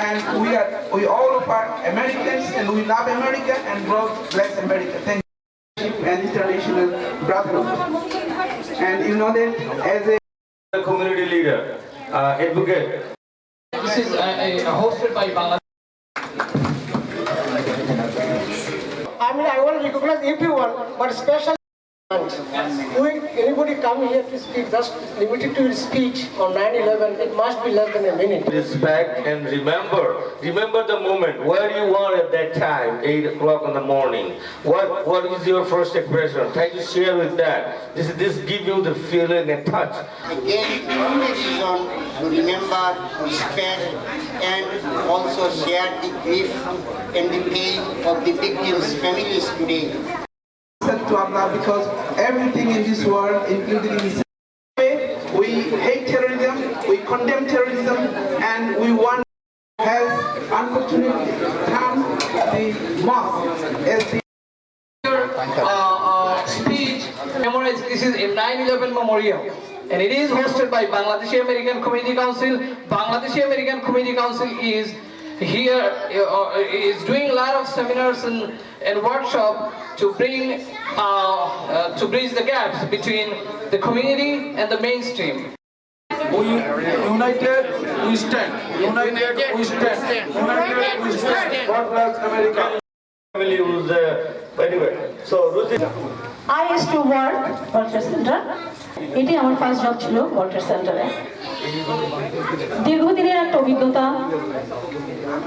and we all are Americans, and we love America, and God bless America. Thank you. And international brotherhood. And you know that as a community leader, advocate. This is hosted by Bangladesh. I want to recognize everyone, but especially anybody come here to speak, just limited to his speech on 9/11, it must be less than a minute. Respect and remember the moment where you were at that time, 8 o'clock in the morning. What is your first impression? Try to share with that. This give you the feeling and touch. Again, reason to remember, respect, and also share the grief and the pain of the victims' families today. To Allah, because everything in this world, including in we hate terrorism, we condemn terrorism, and we want has unfortunately come the mosque as the Speech memorize. This is a 9/11 memorial, and it is hosted by Bangladeshi American Community Council. Bangladeshi American Community Council is here is doing a lot of seminars and workshop to bridge the gaps between the community and the mainstream. United we stand. United we stand. United we stand. God bless America. Family was anyway. So Rusi. I used to work Walter Center. এটি আমার first job ছিল Walter সেন্টারে। দীর্ঘদিনের একটা অভিজ্ঞতা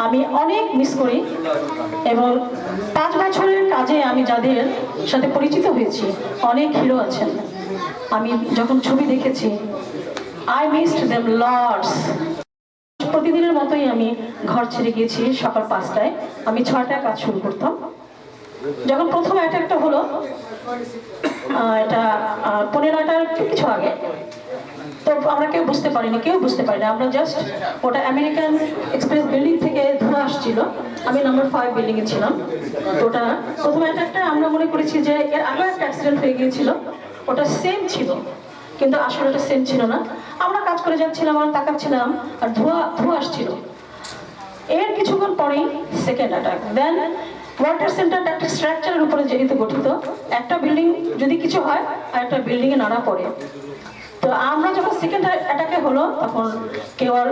আমি অনেক miss করি, এবং 5 বছরের কাজে আমি যাদের সাথে পরিচিত হয়েছি, অনেক হিরো আছেন। আমি যখন ছবি দেখেছি, আই মিসড দেম লটস। প্রতিদিনের মতোই আমি ঘর ছেড়ে গিয়েছি সকাল 5টায়, আমি 6টায় কাজ শুরু করতাম। যখন প্রথম অ্যাটাকটা হলো, এটা 15টার কিছু আগে, তো আমরা কেউ বুঝতে পারিনি, আমরা জাস্ট ওটা আমেরিকান এক্সপ্রেস বিল্ডিং থেকে ধোঁয়া আসছিল, আমি নাম্বার 5 বিল্ডিংয়ে ছিলাম। তো ওটা প্রথম অ্যাটাকটা আমরা মনে করেছি যে এর আগে একটা অ্যাক্সিডেন্ট হয়ে গিয়েছিল, ওটা সেম ছিল, কিন্তু আসলে ওটা সেম ছিল না। আমরা কাজ করে যাচ্ছিলাম আর তাকাচ্ছিলাম, আর ধোঁয়া আসছিল। এর কিছুক্ষণ পরেই সেকেন্ড অ্যাটাক। দেন ওয়াটার সেন্টারটা একটা স্ট্রাকচারের উপরে যেহেতু গঠিত, একটা বিল্ডিং যদি কিছু হয় আর একটা বিল্ডিংয়ে নাড়া পড়ে। তো আমরা যখন সেকেন্ড অ্যাটাকে হলো, তখন কেউ আর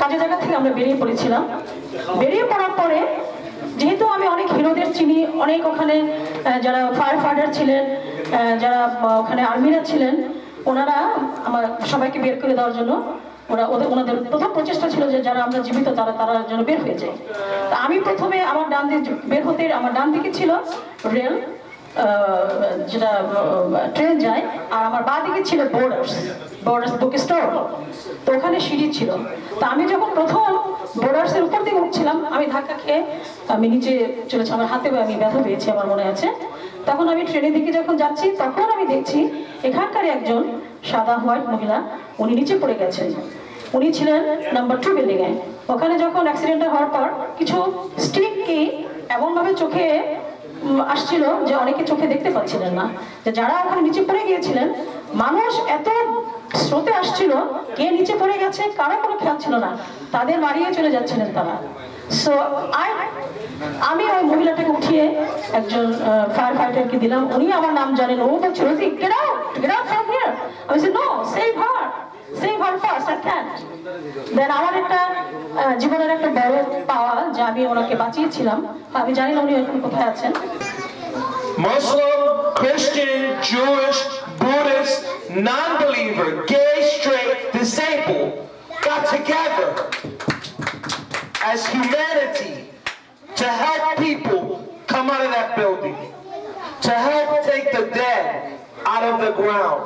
কাজের জায়গা থেকে আমরা বেরিয়ে পড়েছিলাম। বেরিয়ে পড়ার পরে যেহেতু আমি অনেক হিরোদের চিনি, অনেক ওখানে যারা ফায়ার ফাইটার ছিলেন, যারা ওখানে আর্মিরা ছিলেন, ওনারা আমার সবাইকে বের করে দেওয়ার জন্য ওনাদের প্রথম প্রচেষ্টা ছিল যে যারা আমরা জীবিত তারা যেন বের হয়ে যায়। তা আমি প্রথমে আমার ডান দিকে বের হতে, আমার ডান দিকে ছিল রেল, যেটা ট্রেন যায়, আর আমার বাঁ দিকে ছিল বর্ডার্স বুক স্টোর। তো ওখানে সিঁড়ি ছিল। তা আমি যখন প্রথম বর্ডার্সের উপর দিকে উঠছিলাম, আমি ধাক্কা খেয়ে আমি নিচে চলেছি, আমার হাতে আমি ব্যথা পেয়েছি, আমার মনে আছে। তখন আমি ট্রেনের দিকে যখন যাচ্ছি, তখন আমি দেখছি এখানকার একজন সাদা হোয়াইট মহিলা, উনি নিচে পড়ে গেছেন। উনি ছিলেন নাম্বার 2 বিল্ডিংয়ে। ওখানে যখন অ্যাক্সিডেন্টটা হওয়ার পর কিছু স্টিক কি এমনভাবে চোখে আসছিল যে অনেকে চোখে দেখতে পাচ্ছিলেন না, যে যারা ওখানে নিচে পড়ে গিয়েছিলেন, মানুষ এত স্রোতে আসছিল, কে নিচে পড়ে গেছে কারো কোনো খেয়াল ছিল না, তাদের বাড়িয়ে চলে যাচ্ছিলেন তারা। সো আমি ওই মহিলাটাকে উঠিয়ে একজন ফায়ার ফাইটারকে দিলাম, উনি আমার নাম জানেন, ও বলছিল যে get out from here. আমি বলছি, no, save her first, I can't. দেন আমার একটা জীবনের একটা বড় পাওয়া যে আমি ওনাকে বাঁচিয়েছিলাম। আমি জানি না উনি এখন কোথায় আছেন। Muslim, Christian, Jewish, Buddhist, non-believer, gay, straight, disabled got together as humanity to help people come out of that building, to help take the dead out of the ground.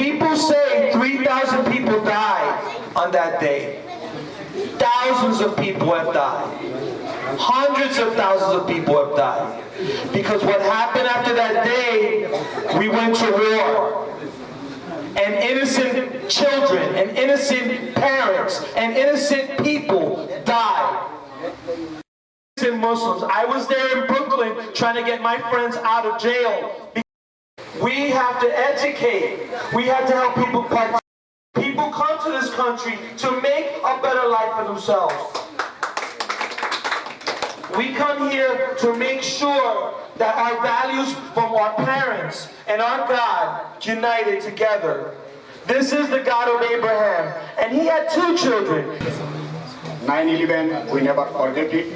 People say 3,000 people died on that day. Thousands of people have died. Hundreds of thousands of people have died. Because what happened after that day, we went to war. And innocent children, and innocent parents, and innocent people died. Innocent Muslims. I was there in Brooklyn trying to get my friends out of jail. We have to educate. We have to help people participate. People come to this country to make a better life for themselves. We come here to make sure that our values from our parents and our God united together. This is the God of Abraham, and he had 2 children. 9/11, we never forget it.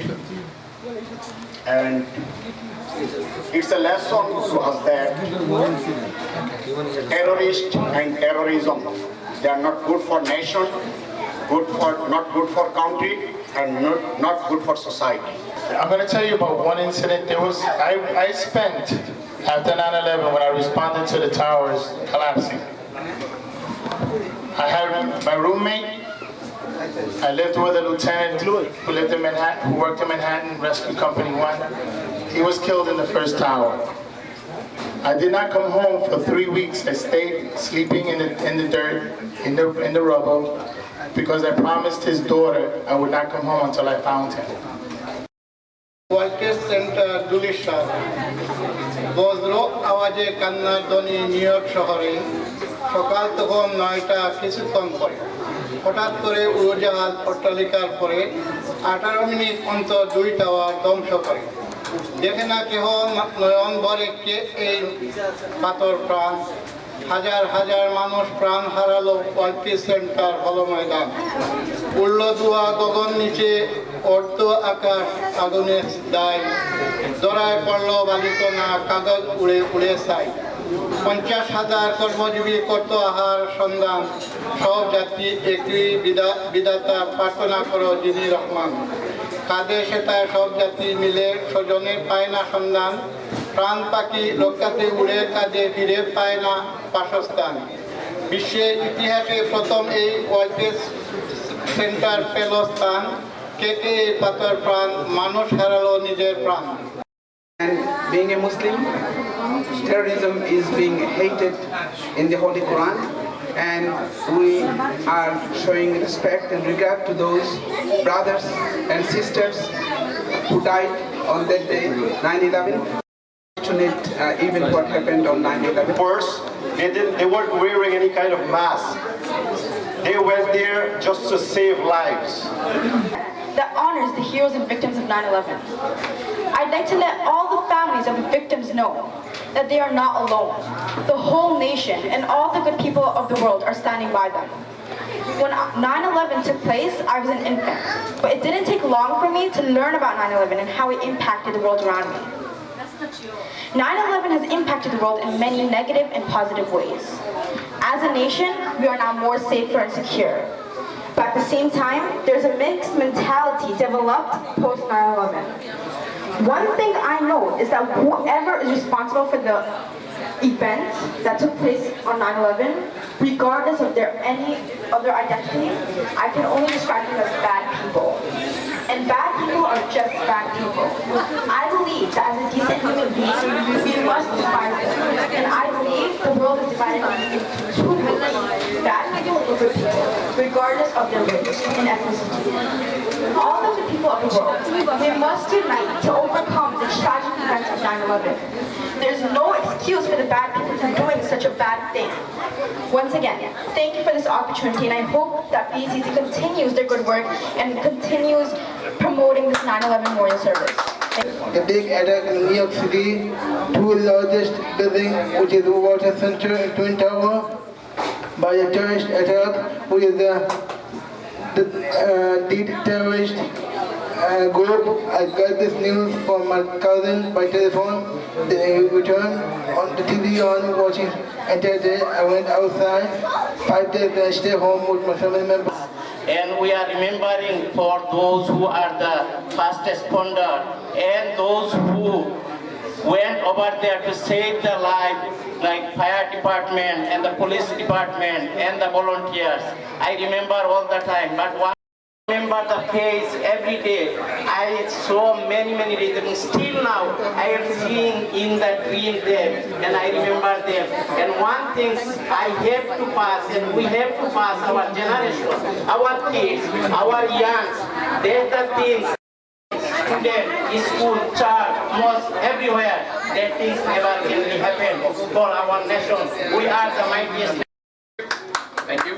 And it's a lesson to us that terrorists and terrorism, they are not good for nation, not good for country, and not good for society. I'm going to tell you about one incident. I spent, after 9/11, when I responded to the towers collapsing, I had my roommate. I lived with a lieutenant who lived in Manhattan, who worked in Manhattan Rescue Company 1. He was killed in the first tower. I did not come home for 3 weeks. I stayed sleeping in the dirt, in the rubble, because I promised his daughter I would not come home until I found him. World Trade Center দুলিশা বজ্র আওয়াজে কান্নার ধ্বনি new York শহরে সকাল তখন 9টা কিছুক্ষণ পরে হঠাৎ করে উড়োজাহাজ অট্টালিকার পরে 18 মিনিট অন্তর 2 টাওয়ার ধ্বংস করে দেখে না কেহ নয়ন ভরে কে এই পাথর প্রাণ হাজার হাজার মানুষ প্রাণ হারালো ওয়ার্ল্ড ট্রেড সেন্টার হল ময়দান উড়ল ধোঁয়া গগন নিচে অর্ধ আকাশ আগুনের দায় জড়ায় পড়ল বালিকণা কাগজ উড়ে উড়ে চাই 50,000 কর্মজীবী কর্ত আহার সন্ধান সব জাতি একই বিধাতা প্রার্থনা করো যিনি রহমান কাঁদে সেটায় সব জাতি মিলে স্বজনের পায় না সন্ধান প্রাণ পাখি রক্ষাতে উড়ে কাঁদে ফিরে পায় না বাসস্থান বিশ্বের ইতিহাসে প্রথম এই ওয়ার্ল্ড ট্রেড সেন্টার পেল স্থান কে কে এই পাথর প্রাণ মানুষ হারালো নিজের প্রাণ। And being a Muslim, terrorism is being hated in the Holy Quran, and we are showing respect and regard to those brothers and sisters who died on that day, 9/11. Unfortunate event what happened on 9/11. First, they weren't wearing any kind of mask. They went there just to save lives. That honors the heroes and victims of 9/11. I'd like to let all the families of the victims know that they are not alone. The whole nation and all the good people of the world are standing by them. When 9/11 took place, I was an infant, but it didn't take long for me to learn about 9/11 and how it impacted the world around me. 9/11 has impacted the world in many negative and positive ways. As a nation, we are now more safer and secure. But at the same time, there's a mixed mentality developed post 9/11. One thing I know is that whoever is responsible for the events that took place on 9/11, regardless of any of their identity, I can only describe them as bad people. And bad people are just bad people. I believe that as a decent human being, we must divide them. And I believe the world is divided into 2 groups, bad people and good people, regardless of their race and ethnicity. All of the people of the world, they must unite to overcome the tragic events of 9/11. There's no excuse for the bad people from doing such a bad thing. Once again, thank you for this opportunity, and I hope that BACC continues their good work and continues promoting this 9/11 memorial service. A big attack in New York City, 2 largest building, which is the Water Center and Twin Tower, by a terrorist attack, which is the terrorist group. I got this news from my cousin by telephone. They returned on the TV on watching entire day. I went outside 5 days and I stayed home with my family members. And we are remembering for those who are the first responder and those who went over there to save their life, like fire department and the police department and the volunteers. I remember all the time, but one remember the face every day. I saw many rhythms. Still now, I am seeing in the dream them, and I remember them. And one thing I have to pass, and we have to pass our generation, our kids, our youngs. They're the things. Student, school, church, mosque, everywhere. That things never can happen for our nation. We are the mightiest. Thank you.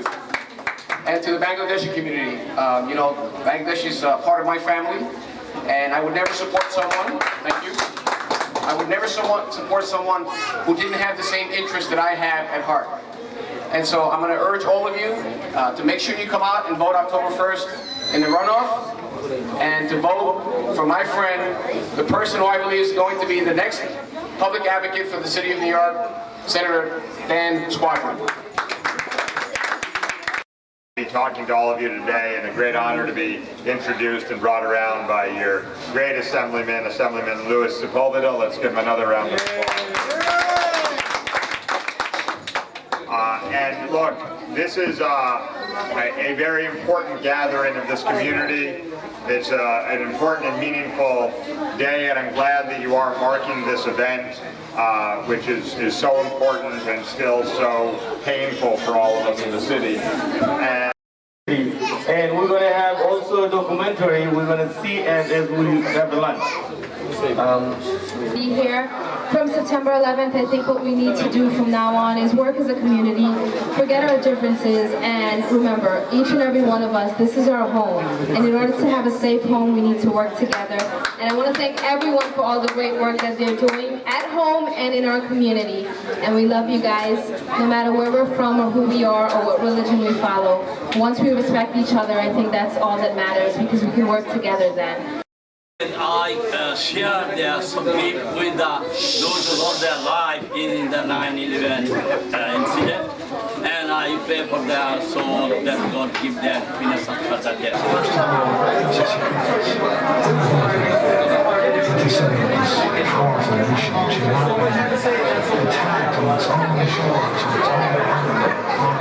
and to the Bangladeshi community. You know, Bangladesh is part of my family, and I would never support someone, thank you, I would never support someone who didn't have the same interest that I have at heart. And so I'm going to urge all of you to make sure you come out and vote October 1st in the runoff, and to vote for my friend, the person who I believe is going to be the next public advocate for the city of New York, Senator Dan Squadron. Talking to all of you today, and a great honor to be introduced and brought around by your great Assemblyman Louis Sepulveda. Let's give him another round of applause. And look, this is a very important gathering of this community. It's an important and meaningful day, and I'm glad that you are marking this event, which is so important and still so painful for all of us in the city. And we're going to have also a documentary we're going to see as we have the lunch. Be here. From September 11th, I think what we need to do from now on is work as a community, forget our differences, and remember, each and every one of us, this is our home. And in order to have a safe home, we need to work together. And I want to thank everyone for all the great work that they're doing at home and in our community. And we love you guys, no matter where we're from or who we are or what religion we follow. Once we respect each other, I think that's all that matters, because we can work together then. And I share their support with those who lost their life in the 9/11 incident, and I pray for their soul that God give them happiness after that death. Attack on its own shores, its own